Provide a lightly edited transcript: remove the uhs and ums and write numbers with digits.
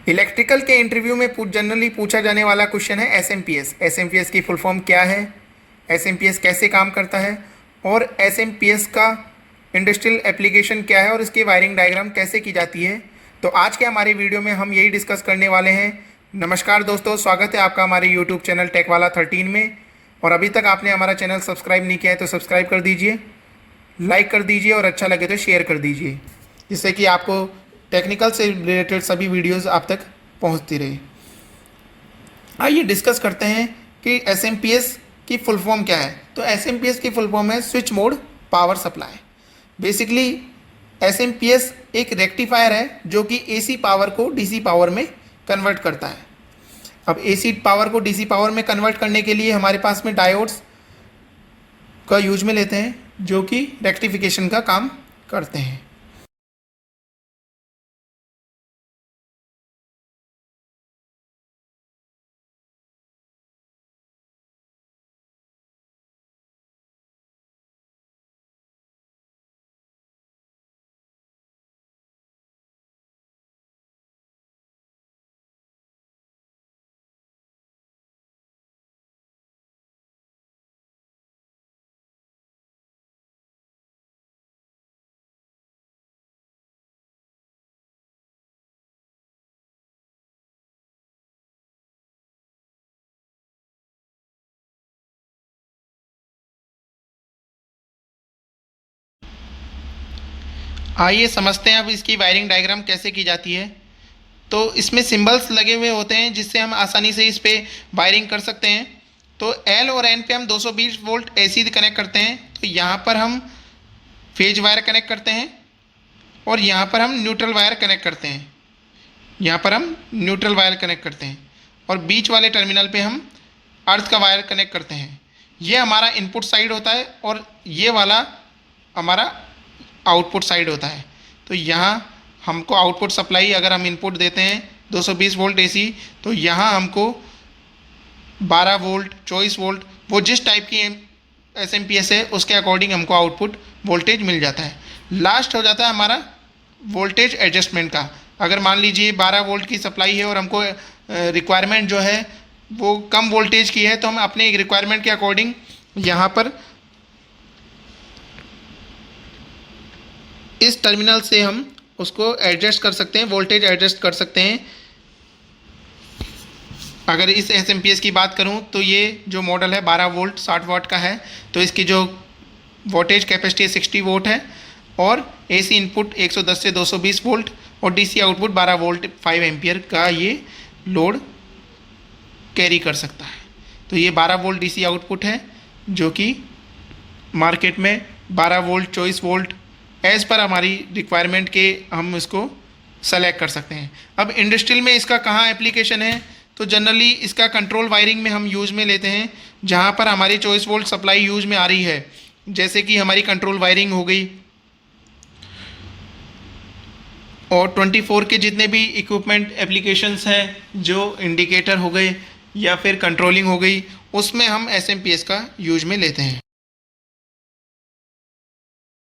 Electrical के interview में generally पूछा जाने वाला क्वेश्चन है एसएमपीएस। एसएमपीएस की फुल फॉर्म क्या है, एसएमपीएस कैसे काम करता है और एसएमपीएस का इंडस्ट्रियल एप्लीकेशन क्या है और इसकी वायरिंग डायग्राम कैसे की जाती है। तो आज के हमारे वीडियो में हम यही डिस्कस करने वाले हैं। नमस्कार दोस्तों, स्वागत है आपका हमारे यूट्यूब चैनल टेकवाला 13 में। और अभी तक आपने हमारा चैनल सब्सक्राइब नहीं किया है तो सब्सक्राइब कर दीजिए, लाइक कर दीजिए और अच्छा लगे तो शेयर कर दीजिए, जिससे कि आपको टेक्निकल से रिलेटेड सभी वीडियोस आप तक पहुंचती रहे। आइए डिस्कस करते हैं कि एसएमपीएस की फुल फॉर्म क्या है। तो एसएमपीएस की फुल फॉर्म है switch mode power supply. Basically SMPS एक रेक्टिफायर है जो कि एसी पावर को डीसी पावर में कन्वर्ट करता है। अब एसी पावर को डीसी पावर में कन्वर्ट करने के लिए हमारे पास में डायोड्स का यूज में लेते हैं जो कि रेक्टिफिकेशन का काम करते हैं। आइए समझते हैं अब इसकी वायरिंग डायग्राम कैसे की जाती है। तो इसमें सिंबल्स लगे हुए होते हैं जिससे हम आसानी से इस पे वायरिंग कर सकते हैं। तो एल और एन पे हम 220 वोल्ट एसी कनेक्ट करते हैं। तो यहाँ पर हम फेज वायर कनेक्ट करते हैं और यहाँ पर हम न्यूट्रल वायर कनेक्ट करते हैं। यहाँ पर हम न्यूट्रल वायर कनेक्ट करते हैं और बीच वाले टर्मिनल पे हम अर्थ का वायर कनेक्ट करते हैं। ये हमारा इनपुट साइड होता है और ये वाला हमारा आउटपुट साइड होता है। तो यहाँ हमको आउटपुट सप्लाई अगर हम इनपुट देते हैं 220 वोल्ट एसी, तो यहाँ हमको 12 वोल्ट 24 वोल्ट वो जिस टाइप की एसएमपीएस है उसके अकॉर्डिंग हमको आउटपुट वोल्टेज मिल जाता है। लास्ट हो जाता है हमारा वोल्टेज एडजस्टमेंट का। अगर मान लीजिए 12 वोल्ट की सप्लाई है और हमको रिक्वायरमेंट जो है वो कम वोल्टेज की है, तो हम अपने रिक्वायरमेंट के अकॉर्डिंग यहाँ पर इस टर्मिनल से हम उसको एडजस्ट कर सकते हैं, वोल्टेज एडजस्ट कर सकते हैं। अगर इस एसएमपीएस की बात करूं तो ये जो मॉडल है 12 वोल्ट 60 वाट का है। तो इसकी जो वोल्टेज कैपेसिटी 60 वोल्ट है और एसी इनपुट 110 से 220 वोल्ट और डीसी आउटपुट 12 वोल्ट 5 एम्पियर का ये लोड कैरी कर सकता है। तो ये 12 वोल्ट डीसी आउटपुट है जो कि मार्केट में 12 वोल्ट 24 वोल्ट एज़ पर हमारी रिक्वायरमेंट के हम इसको सेलेक्ट कर सकते हैं। अब इंडस्ट्रियल में इसका कहाँ एप्लीकेशन है, तो जनरली इसका कंट्रोल वायरिंग में हम यूज़ में लेते हैं जहाँ पर हमारी 24 वोल्ट सप्लाई यूज़ में आ रही है। जैसे कि हमारी कंट्रोल वायरिंग हो गई और 24 के जितने भी इक्विपमेंट एप्लीकेशंस हैं जो इंडिकेटर हो गए या फिर कंट्रोलिंग हो गई, उसमें हम एसएमपीएस का यूज में लेते हैं।